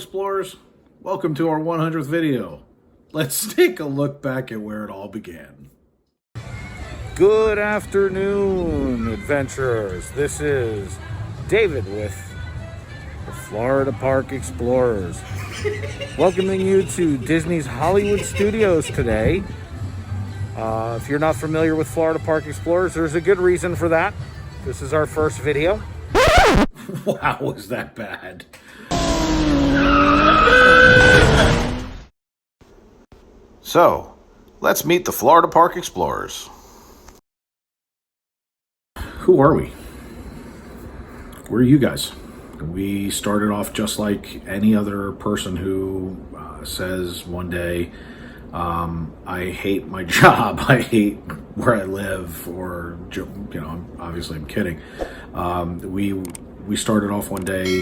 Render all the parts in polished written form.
Explorers, welcome to our 100th video. Let's take a look back at where it all began. Good afternoon, adventurers. This is David with the Florida Park Explorers, welcoming you to Disney's Hollywood Studios today. If you're not familiar with Florida Park Explorers, there's a good reason for that. This is our first video. Wow, was that bad? So, let's meet the Florida Park Explorers. Who are we? Where are you guys? We started off just like any other person who says one day, I hate my job, I hate where I live, or, you know, obviously I'm kidding. We started off one day,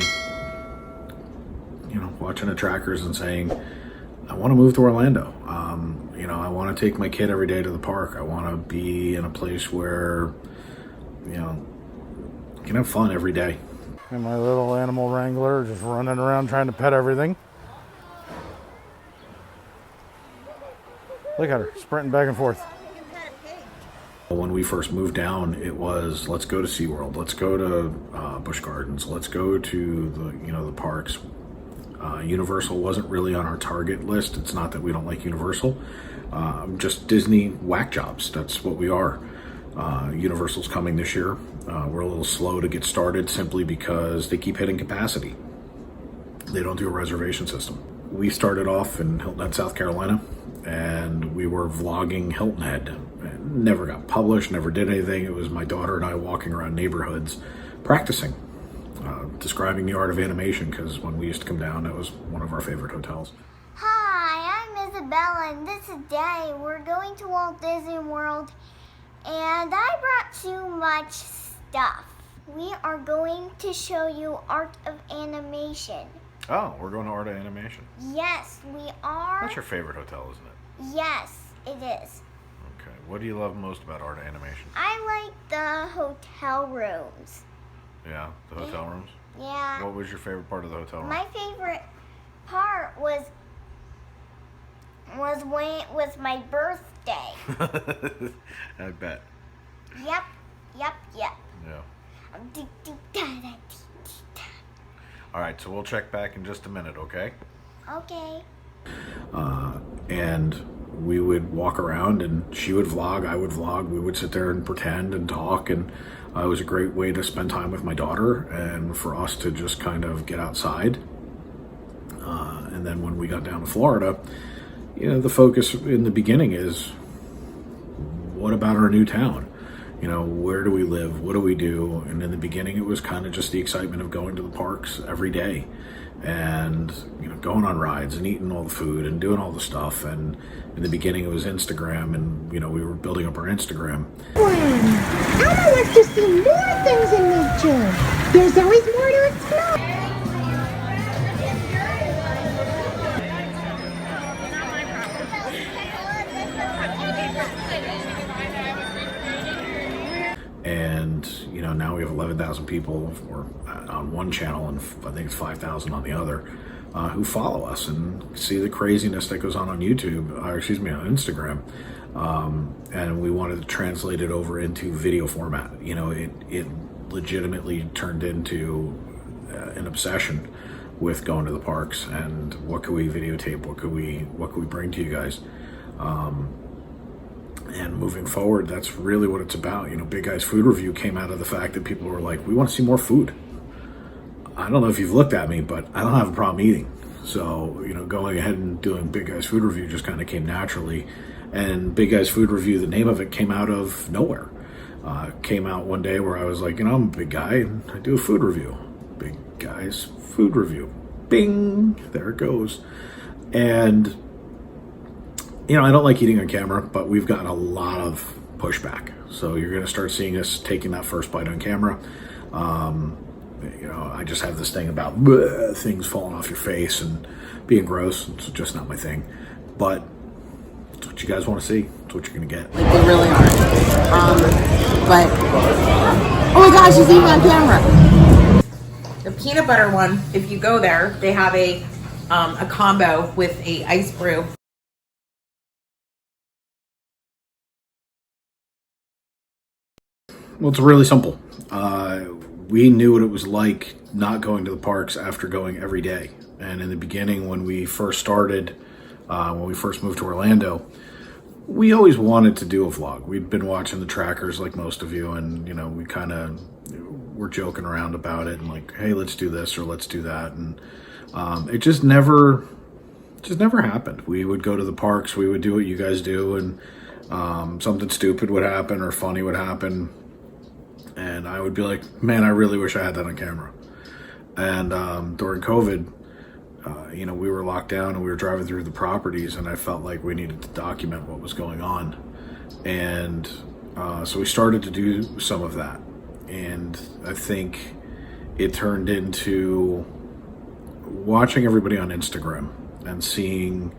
you know, watching the trackers and saying, I want to move to Orlando. You know, I want to take my kid every day to the park. I want to be in a place where, you know, I can have fun every day. And my little animal wrangler just running around trying to pet everything. Look at her, sprinting back and forth. When we first moved down, it was, let's go to Seaworld, let's go to Busch Gardens, let's go to the, you know, the parks. Universal wasn't really on our target list. It's not that we don't like Universal. Just Disney whack jobs. That's what we are. Universal's coming this year. We're a little slow to get started simply because they keep hitting capacity. They don't do a reservation system. We started off in Hilton Head, South Carolina, and we were vlogging Hilton Head. It never got published, never did anything. It was my daughter and I walking around neighborhoods practicing. Describing the art of animation, because when we used to come down, that was one of our favorite hotels. Hi, I'm Isabella, and this is Daddy. We're going to Walt Disney World, and I brought too much stuff. We are going to show you art of animation. Oh, we're going to Art of Animation. Yes, we are. That's your favorite hotel, isn't it? Yes, it is. Okay. What do you love most about Art of Animation? I like the hotel rooms. Yeah, the hotel rooms? Yeah. What was your favorite part of the hotel room? My favorite part was when it was my birthday. I bet. Yep. Yeah. All right, so we'll check back in just a minute, okay? Okay. And we would walk around, and she would vlog, I would vlog. We would sit there and pretend and talk, and it was a great way to spend time with my daughter and for us to just kind of get outside. And then when we got down to Florida, you know, the focus in the beginning is, what about our new town? You know, where do we live? What do we do? And in the beginning, it was kind of just the excitement of going to the parks every day and, you know, going on rides and eating all the food and doing all the stuff. And in the beginning, it was Instagram, and, you know, we were building up our Instagram. I like to see more things in nature. There's always more to explore. And, you know, now we have 11,000 people on one channel, and I think it's 5,000 on the other, who follow us and see the craziness that goes on YouTube, or excuse me, on Instagram. And we wanted to translate it over into video format. You know, it legitimately turned into an obsession with going to the parks and what could we videotape, what could we bring to you guys. And moving forward, that's really what it's about. You know, Big Guy's Food Review came out of the fact that people were like, we want to see more food. I don't know if you've looked at me, but I don't have a problem eating. So, you know, going ahead and doing Big Guy's Food Review just kind of came naturally. And Big Guy's Food Review, the name of it came out of nowhere. Came out one day where I was like, you know, I'm a big guy and I do a food review. Big Guy's Food Review. Bing! There it goes. And, you know, I don't like eating on camera, but we've gotten a lot of pushback. So you're going to start seeing us taking that first bite on camera. You know, I just have this thing about things falling off your face and being gross. It's just not my thing. But it's what you guys want to see. It's what you're going to get. Like, they really are. But, oh my gosh, she's eating on camera. The peanut butter one, if you go there, they have a a combo with a ice brew. Well, it's really simple. We knew what it was like not going to the parks after going every day. And in the beginning, when we first started, when we first moved to Orlando, we always wanted to do a vlog. We'd been watching the trackers like most of you, and we kind of were joking around about it and like, hey, let's do this or let's do that. And it just never happened. We would go to the parks, we would do what you guys do, and something stupid would happen or funny would happen. And I would be like, man, I really wish I had that on camera. And during COVID, we were locked down and we were driving through the properties, and I felt like we needed to document what was going on. And so we started to do some of that. And I think it turned into watching everybody on Instagram and seeing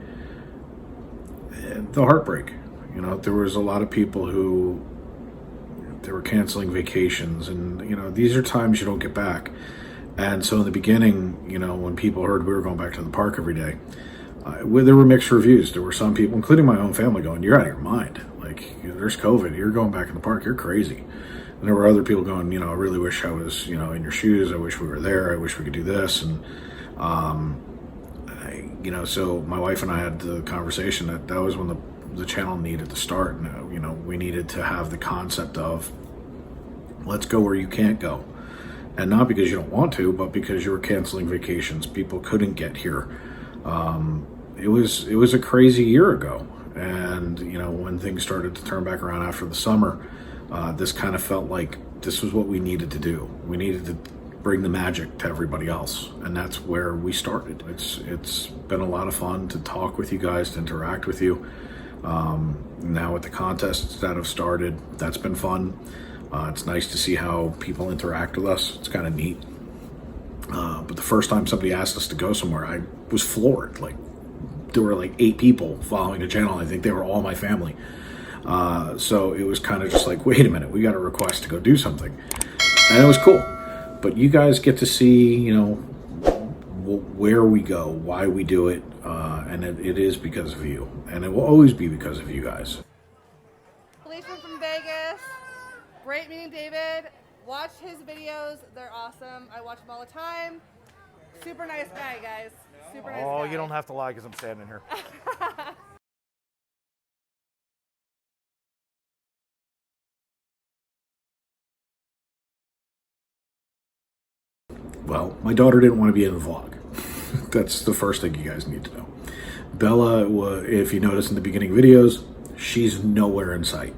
the heartbreak. There was a lot of people who they were canceling vacations, and these are times you don't get back. And so in the beginning, when people heard we were going back to the park every day, there were mixed reviews. There were some people, including my own family, going, "You're out of your mind. Like, there's COVID. You're going back in the park. You're crazy." And there were other people going, "I really wish I was, in your shoes. I wish we were there. I wish we could do this." And so my wife and I had the conversation that was when the channel needed to start. We needed to have the concept of, let's go where you can't go. And not because you don't want to, but because you were canceling vacations. People couldn't get here. It was a crazy year ago. And, when things started to turn back around after the summer, this kind of felt like this was what we needed to do. We needed to bring the magic to everybody else. And that's where we started. It's been a lot of fun to talk with you guys, to interact with you. Now with the contests that have started, that's been fun. It's nice to see how people interact with us. It's kind of neat. But the first time somebody asked us to go somewhere, I was floored. Like, there were like 8 people following the channel. I think they were all my family. So it was kind of just like, wait a minute, we got a request to go do something. And it was cool. But you guys get to see, where we go, why we do it. And it is because of you. And it will always be because of you guys. Alicia from Vegas. Great meeting David. Watch his videos. They're awesome. I watch them all the time. Super nice guy, guys. Super nice guy. Oh, you don't have to lie because I'm standing here. Well, my daughter didn't want to be in the vlog. That's the first thing you guys need to know. Bella, if you notice in the beginning videos, she's nowhere in sight.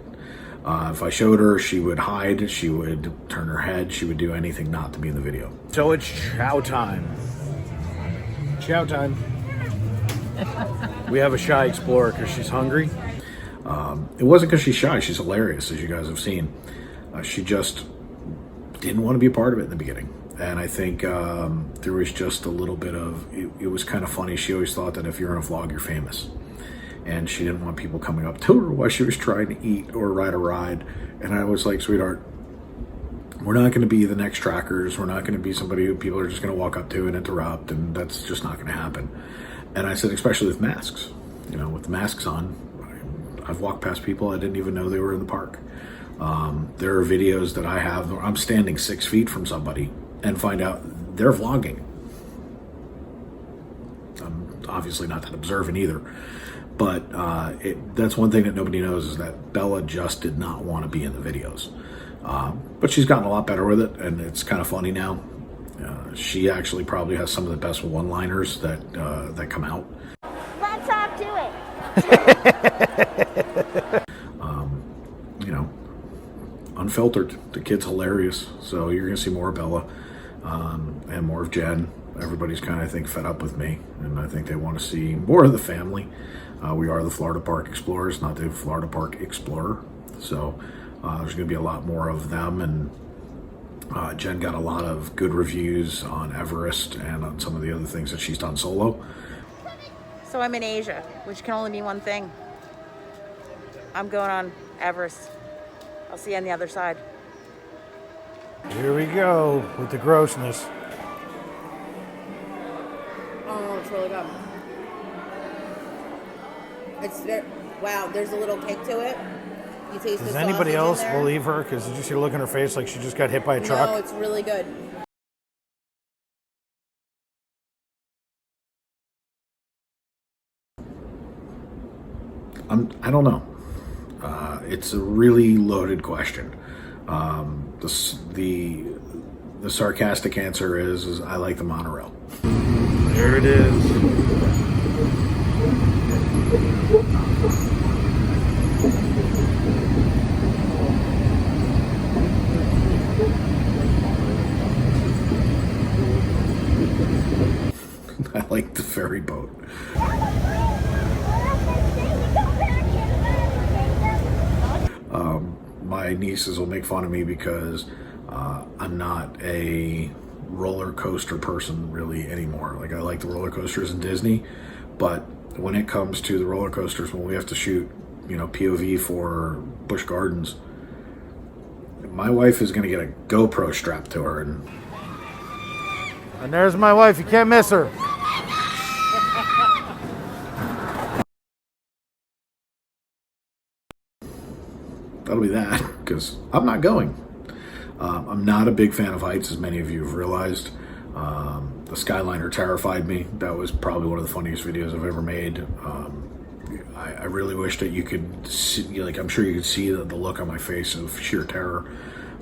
If I showed her, she would hide, she would turn her head, she would do anything not to be in the video. So it's chow time. Chow time. We have a shy explorer because she's hungry. It wasn't because she's shy, she's hilarious, as you guys have seen. She just didn't want to be a part of it in the beginning. And I think there was just a little bit of, it was kind of funny. She always thought that if you're in a vlog, you're famous. And she didn't want people coming up to her while she was trying to eat or ride a ride. And I was like, sweetheart, we're not going to be the next trackers. We're not going to be somebody who people are just going to walk up to and interrupt. And that's just not going to happen. And I said, especially with masks, with the masks on, I've walked past people I didn't even know they were in the park. There are videos that I have where I'm standing 6 feet from somebody and find out they're vlogging. I'm obviously not that observant either. But that's one thing that nobody knows is that Bella just did not want to be in the videos. But she's gotten a lot better with it, and it's kind of funny now. She actually probably has some of the best one-liners that come out. Let's all do it. Unfiltered. The kid's hilarious. So you're going to see more of Bella and more of Jen. Everybody's kind of, I think, fed up with me, and I think they want to see more of the family. We are the Florida Park Explorers, not the Florida Park Explorer. So there's going to be a lot more of them. And Jen got a lot of good reviews on Everest and on some of the other things that she's done solo. So I'm in Asia, which can only mean one thing. I'm going on Everest. I'll see you on the other side. Here we go with the grossness. Oh, it's really good. It's very, wow, there's a little kick to it. You taste the Does sausage anybody in else there. believe her? Because did you see her look in her face like she just got hit by a truck? No, it's really good. I don't know. It's a really loaded question. The sarcastic answer is I like the monorail. There it is. I like the ferry boat. My nieces will make fun of me because I'm not a roller coaster person really anymore. Like, I like the roller coasters in Disney, but when it comes to the roller coasters, when we have to shoot, POV for Busch Gardens, my wife is going to get a GoPro strapped to her, and there's my wife. You can't miss her. that'll be that, because I'm not going. I'm not a big fan of heights, as many of you have realized. The Skyliner terrified me. That was probably one of the funniest videos I've ever made. I really wish that you could see, like, I'm sure you could see the look on my face of sheer terror.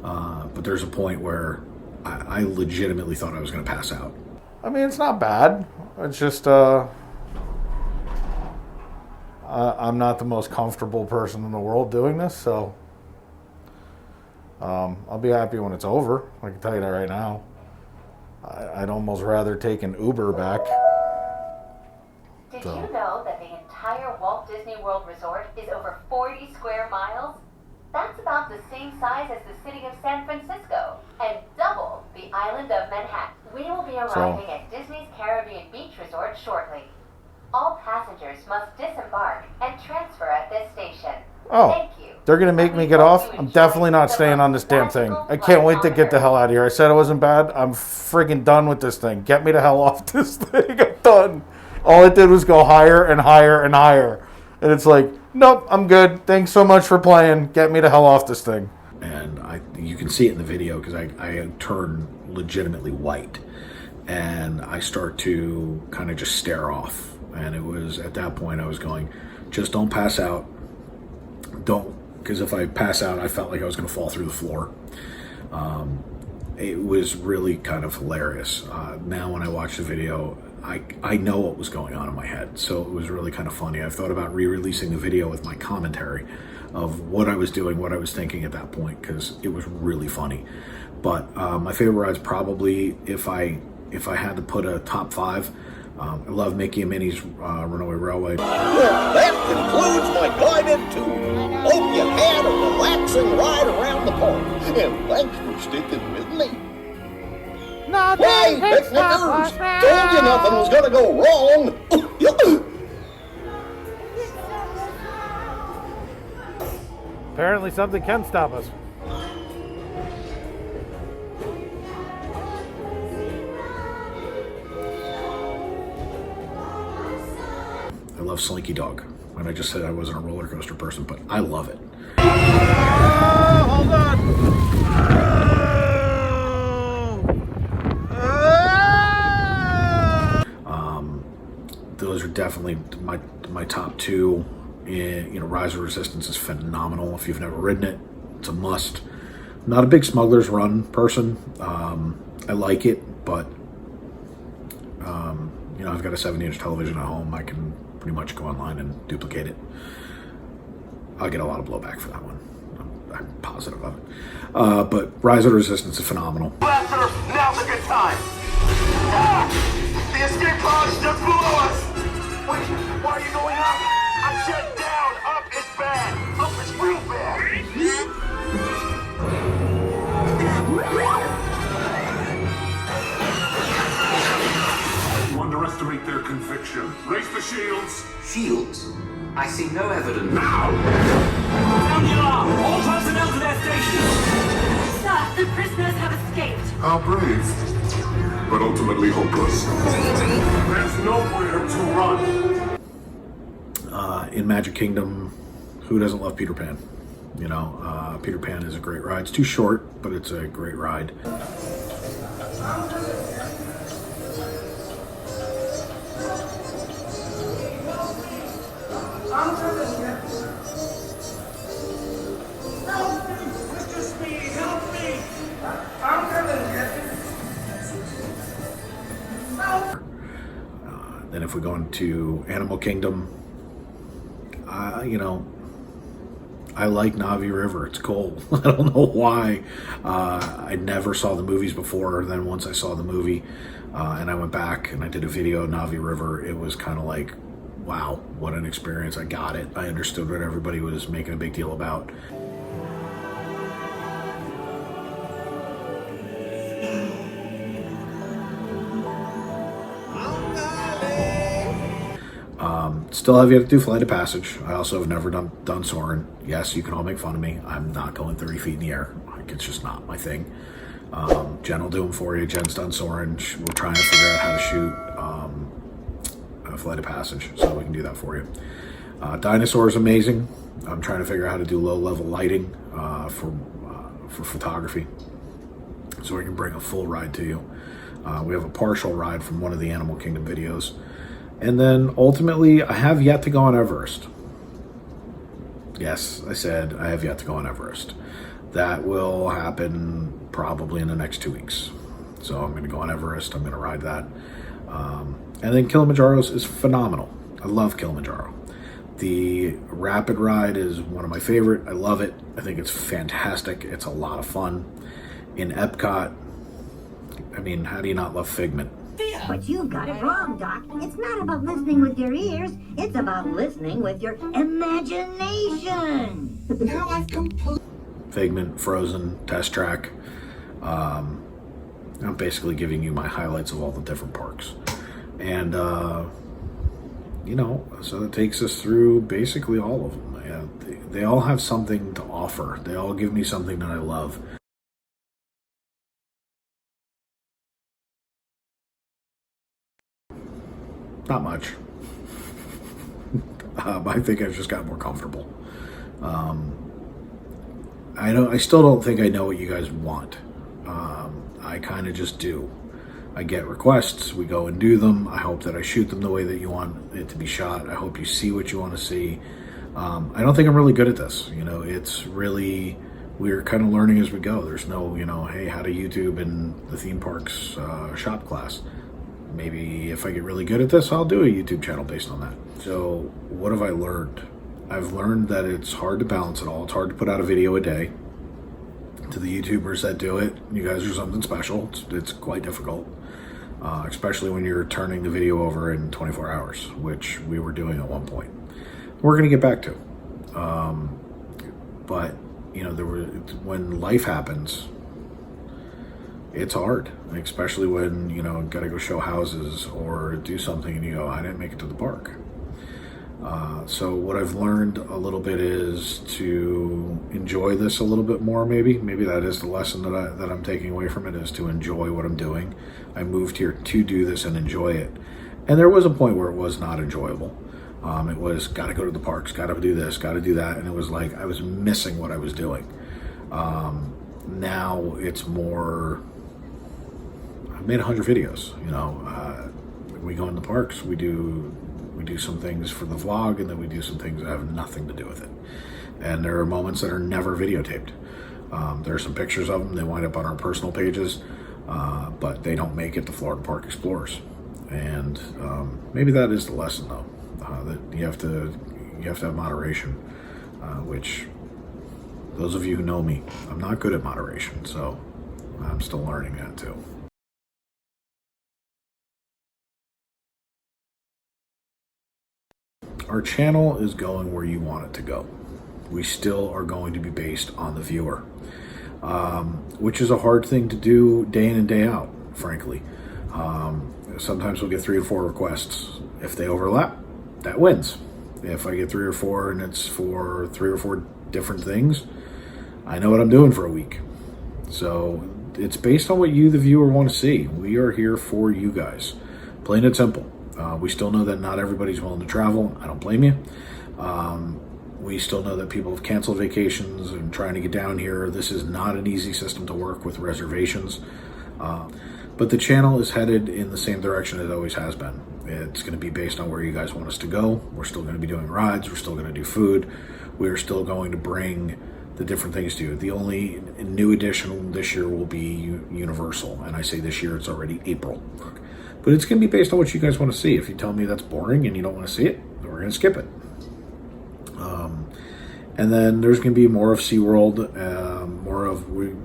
But there's a point where I legitimately thought I was going to pass out. I mean, it's not bad. It's just, I'm not the most comfortable person in the world doing this, so I'll be happy when it's over. I can tell you that right now. I'd almost rather take an Uber back. Did you know that the entire Walt Disney World Resort is over 40 square miles? That's about the same size as the city of San Francisco and double the island of Manhattan. We will be arriving at Disney's Caribbean Beach Resort shortly. All passengers must disembark and transfer at this station. Oh, thank you. They're going to make me get off? I'm definitely not staying on this damn thing. I can't wait to get the hell out of here. I said it wasn't bad. I'm friggin' done with this thing. Get me the hell off this thing. I'm done. All it did was go higher and higher and higher. And it's like, nope, I'm good. Thanks so much for playing. Get me the hell off this thing. And you can see it in the video because I turn legitimately white. And I start to kind of just stare off. And it was at that point I was going, just don't pass out. Don't, because if I pass out, I felt like I was going to fall through the floor. It was really kind of hilarious. Now when I watch the video, I know what was going on in my head, so it was really kind of funny. I've thought about re-releasing the video with my commentary of what I was doing, what I was thinking at that point, because it was really funny. But my favorite ride's probably, if I had to put a top 5, I love Mickey and Minnie's Runaway Railway. Well, that concludes my guided tour. Hope you had a relaxing ride around the park, and thanks for sticking with me. Hey, picnickers! Told you nothing was gonna go wrong. Apparently something can stop us. I love Slinky Dog. And I just said I wasn't a roller coaster person, but I love it. Oh, hold on. Those are definitely my top 2. Rise of Resistance is phenomenal. If you've never ridden it, it's a must. I'm not a big Smuggler's Run person. I like it, but I've got a 70-inch television at home. I can pretty much go online and duplicate it. I'll get a lot of blowback for that one. I'm positive of it. But Rise of Resistance is phenomenal. Now's a good time. The escape pod just below us. Wait, why are you going up? I said down. Up is bad. Up is real bad. You underestimate their conviction. Raise the shields. Shields? I see no evidence. Now! Sound the alarm! All personnel to their stations! Sir, the prisoners have escaped. How brave. but ultimately hopeless. There's nowhere to run. In Magic Kingdom, who doesn't love Peter Pan? You know, Peter Pan is a great ride. It's too short, but it's a great ride. Then if we go into Animal Kingdom, you know, I like Navi River. It's cold. I don't know why. I never saw the movies before. Then once I saw the movie and I went back and I did a video of Navi River, it was kind of like, wow, what an experience. I got it. I understood what everybody was making a big deal about. Still have yet to do Flight of Passage. I also have never done Soarin'. Yes, you can all make fun of me. I'm not going 30 feet in the air. Like, it's just not my thing. Jen will do them for you. Jen's done Soarin'. We're trying to figure out how to shoot a Flight of Passage, so we can do that for you. Dinosaur is amazing. I'm trying to figure out how to do low-level lighting for photography, so we can bring a full ride to you. We have a partial ride from one of the Animal Kingdom videos. And then ultimately, I have yet to go on Everest. Yes, I said I have yet to go on Everest. That will happen probably in the next 2 weeks. So I'm going to go on Everest. I'm going to ride that. And then Kilimanjaro is phenomenal. I love Kilimanjaro. The rapid ride is one of my favorite. I love it. I think it's fantastic. It's a lot of fun. In Epcot, I mean, how do you not love Figment? But you've got it wrong, Doc. It's not about listening with your ears. It's about listening with your imagination. Now I've Figment, Frozen, Test Track. I'm basically giving you my highlights of all the different parks. And, you know, so that takes us through basically all of them. Yeah, they all have something to offer. They all give me something that I love. Not much. I think I've just got more comfortable. I still don't think I know what you guys want. I kind of just do. I get requests, we go and do them. I hope that I shoot them the way that you want it to be shot. I hope you see what you want to see. I don't think I'm really good at this. You know, it's really, we're kind of learning as we go. There's no, you know, hey, how to YouTube in the theme parks shop class. Maybe if I get really good at this, I'll do a YouTube channel based on that. So what have I learned? I've learned that it's hard to balance it all. It's hard to put out a video a day. To the YouTubers that do it, you guys are something special. It's quite difficult, especially when you're turning the video over in 24 hours, which we were doing at one point. We're going to get back to. But, you know, when life happens, it's hard, especially when, you know, got to go show houses or do something and you go, I didn't make it to the park. So what I've learned a little bit is to enjoy this a little bit more, maybe. Maybe that is the lesson that I'm taking away from it, is to enjoy what I'm doing. I moved here to do this and enjoy it. And there was a point where it was not enjoyable. It was, got to go to the parks, got to do this, got to do that. And it was like, I was missing what I was doing. Now it's more, I've made 100 videos, you know. We go in the parks, we do some things for the vlog, and then we do some things that have nothing to do with it. And there are moments that are never videotaped. There are some pictures of them, they wind up on our personal pages, but they don't make it to Florida Park Explorers. And maybe that is the lesson, though, that you have to have moderation, which those of you who know me, I'm not good at moderation, so I'm still learning that too. Our channel is going where you want it to go. We still are going to be based on the viewer, which is a hard thing to do day in and day out, frankly. Sometimes we'll get 3 or 4 requests. If they overlap, that wins. If I get 3 or 4 and it's for 3 or 4 different things, I know what I'm doing for a week. So it's based on what you, the viewer, want to see. We are here for you guys, plain and simple. We still know that not everybody's willing to travel. I don't blame you. We still know that people have canceled vacations and trying to get down here. This is not an easy system to work with reservations. But the channel is headed in the same direction it always has been. It's going to be based on where you guys want us to go. We're still going to be doing rides. We're still going to do food. We're still going to bring the different things to you. The only new addition this year will be Universal. And I say this year, it's already April. But it's going to be based on what you guys want to see. If you tell me that's boring and you don't want to see it, then we're going to skip it. And then there's going to be more of SeaWorld,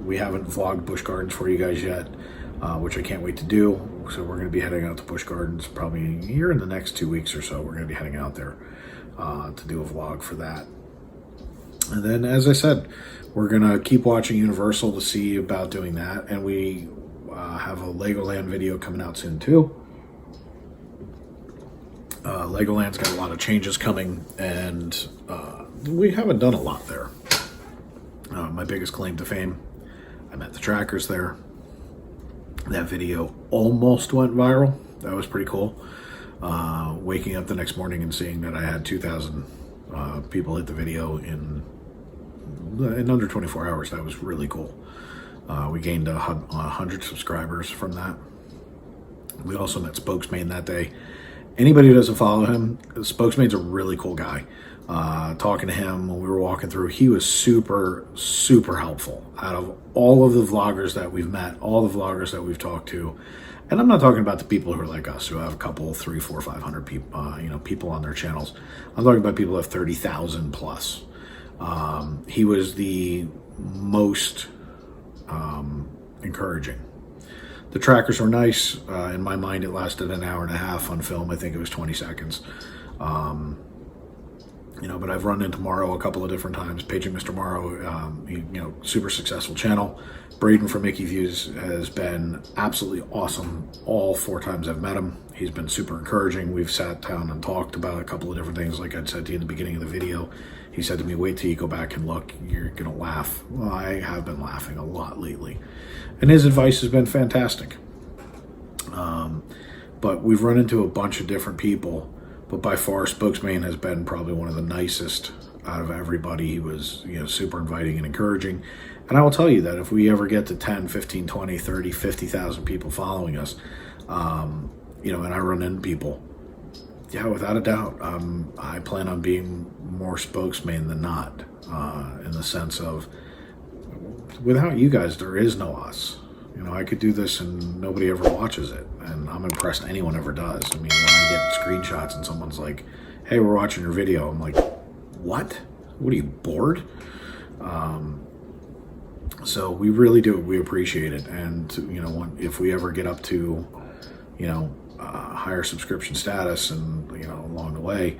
we haven't vlogged Busch Gardens for you guys yet, which I can't wait to do. So we're going to be heading out to Busch Gardens probably here in the next 2 weeks or so. We're going to be heading out there to do a vlog for that. And then, as I said, we're going to keep watching Universal to see about doing that. And we have a Legoland video coming out soon too. Legoland's got a lot of changes coming, and we haven't done a lot there. My biggest claim to fame, I met the trackers there. That video almost went viral. That was pretty cool. Waking up the next morning and seeing that I had 2,000 people hit the video in under 24 hours, that was really cool. We gained 100 subscribers from that. We also met Spokesman that day. Anybody who doesn't follow him, Spokesman's a really cool guy. Talking to him when we were walking through, he was super, super helpful. Out of all of the vloggers that we've met, all the vloggers that we've talked to, and I'm not talking about the people who are like us, who have a couple, 300, 400, 500 people, people on their channels. I'm talking about people who have 30,000 plus. He was the most encouraging. The trackers were nice. In my mind, it lasted an hour and a half. On film, I think it was 20 seconds. But I've run into Morrow a couple of different times. Paging Mr. Morrow, super successful channel. Braden from Mickey Views has been absolutely awesome all 4 times I've met him. He's been super encouraging. We've sat down and talked about a couple of different things. Like I said to you in the beginning of the video, he said to me, wait till you go back and look, you're gonna laugh. Well, I have been laughing a lot lately. And his advice has been fantastic. But we've run into a bunch of different people, but by far Spokesman has been probably one of the nicest out of everybody. He was, super inviting and encouraging. And I will tell you that if we ever get to 10, 15, 20, 30, 50,000 people following us, and I run into people, yeah, without a doubt, I plan on being more Spokesman than not, in the sense of, without you guys, there is no us. I could do this and nobody ever watches it, and I'm impressed anyone ever does. I mean, when I get screenshots and someone's like, hey, we're watching your video, I'm like, what? What are you, bored? So we really do. We appreciate it. And, if we ever get up to, higher subscription status and, along the way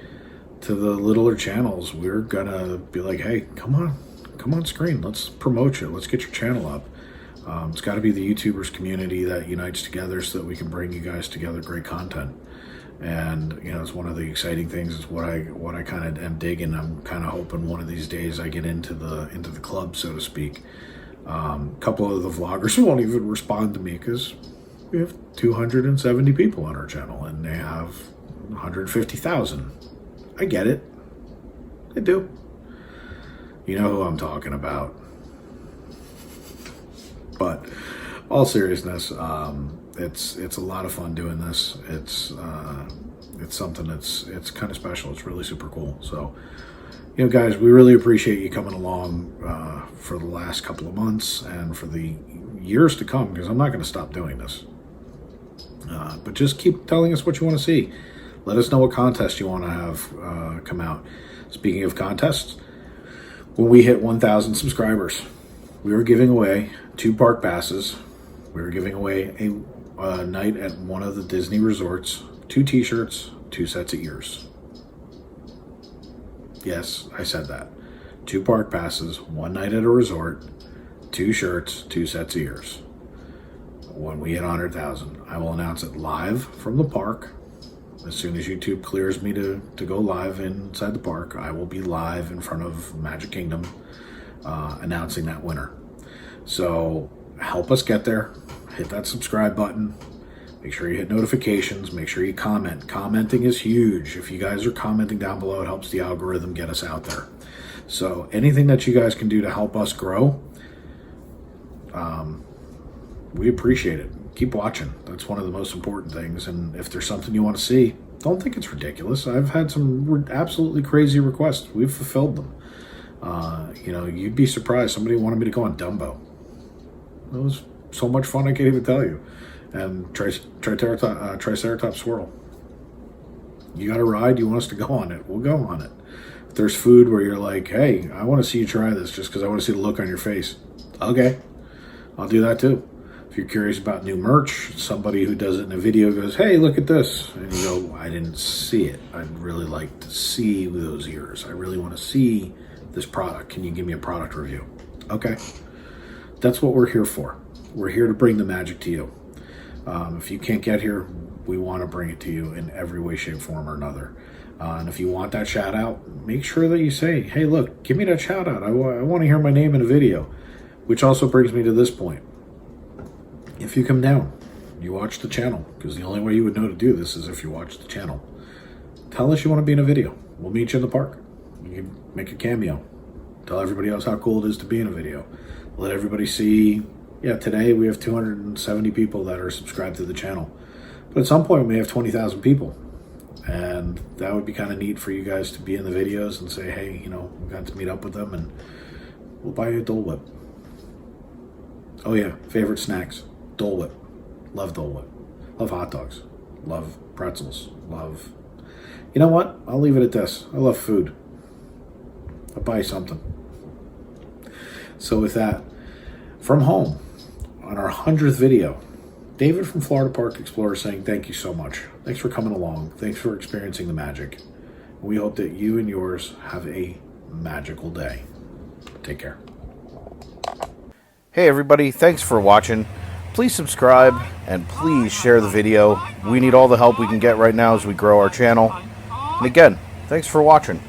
to the littler channels, we're going to be like, hey, come on screen. Let's promote you. Let's get your channel up. It's got to be the YouTubers community that unites together so that we can bring you guys together great content. And it's one of the exciting things is what I kind of am digging. I'm kind of hoping one of these days I get into the club, so to speak. A couple of the vloggers won't even respond to me because we have 270 people on our channel and they have 150,000. I get it. I do. You know who I'm talking about. But all seriousness, it's a lot of fun doing this. It's something it's kind of special. It's really super cool. So, guys, we really appreciate you coming along for the last couple of months and for the years to come, because I'm not going to stop doing this. But just keep telling us what you want to see. Let us know what contest you want to have come out. Speaking of contests, when we hit 1,000 subscribers, we are giving away 2 park passes. We are giving away a night at one of the Disney resorts, 2 t-shirts, 2 sets of ears. Yes, I said that. 2 park passes, 1 night at a resort, 2 shirts, 2 sets of ears. When we hit 100,000, I will announce it live from the park. As soon as YouTube clears me to go live inside the park, I will be live in front of Magic Kingdom announcing that winner. So help us get there. Hit that subscribe button. Make sure you hit notifications. Make sure you comment. Commenting is huge. If you guys are commenting down below, it helps the algorithm get us out there. So anything that you guys can do to help us grow, we appreciate it. Keep watching. That's one of the most important things. And if there's something you want to see, don't think it's ridiculous. I've had some absolutely crazy requests. We've fulfilled them. You know, you'd be surprised. Somebody wanted me to go on Dumbo. It was so much fun I can't even tell you. And Triceratops Swirl. You got a ride? You want us to go on it? We'll go on it. If there's food where you're like, hey, I want to see you try this just because I want to see the look on your face. Okay, I'll do that too. If you're curious about new merch, somebody who does it in a video goes, hey, look at this. And you go, I didn't see it. I'd really like to see those ears. I really want to see this product. Can you give me a product review? Okay. That's what we're here for. We're here to bring the magic to you. If you can't get here, we want to bring it to you in every way, shape, form, or another. And if you want that shout out, make sure that you say, hey, look, give me that shout out. I want to hear my name in a video. Which also brings me to this point. If you come down, you watch the channel, because the only way you would know to do this is if you watch the channel. Tell us you want to be in a video. We'll meet you in the park. You can make a cameo. Tell everybody else how cool it is to be in a video. Let everybody see, yeah, today we have 270 people that are subscribed to the channel. But at some point we may have 20,000 people. And that would be kind of neat for you guys to be in the videos and say, hey, you know, we got to meet up with them and we'll buy you a Dole Whip. Oh yeah, favorite snacks. Dole Whip. Love Dole Whip. Love hot dogs. Love pretzels. Love... You know what? I'll leave it at this. I love food. I'll buy you something. So with that, from home, on our 100th video, David from Florida Park Explorer saying thank you so much. Thanks for coming along. Thanks for experiencing the magic. We hope that you and yours have a magical day. Take care. Hey everybody, thanks for watching. Please subscribe and please share the video. We need all the help we can get right now as we grow our channel. And again, thanks for watching.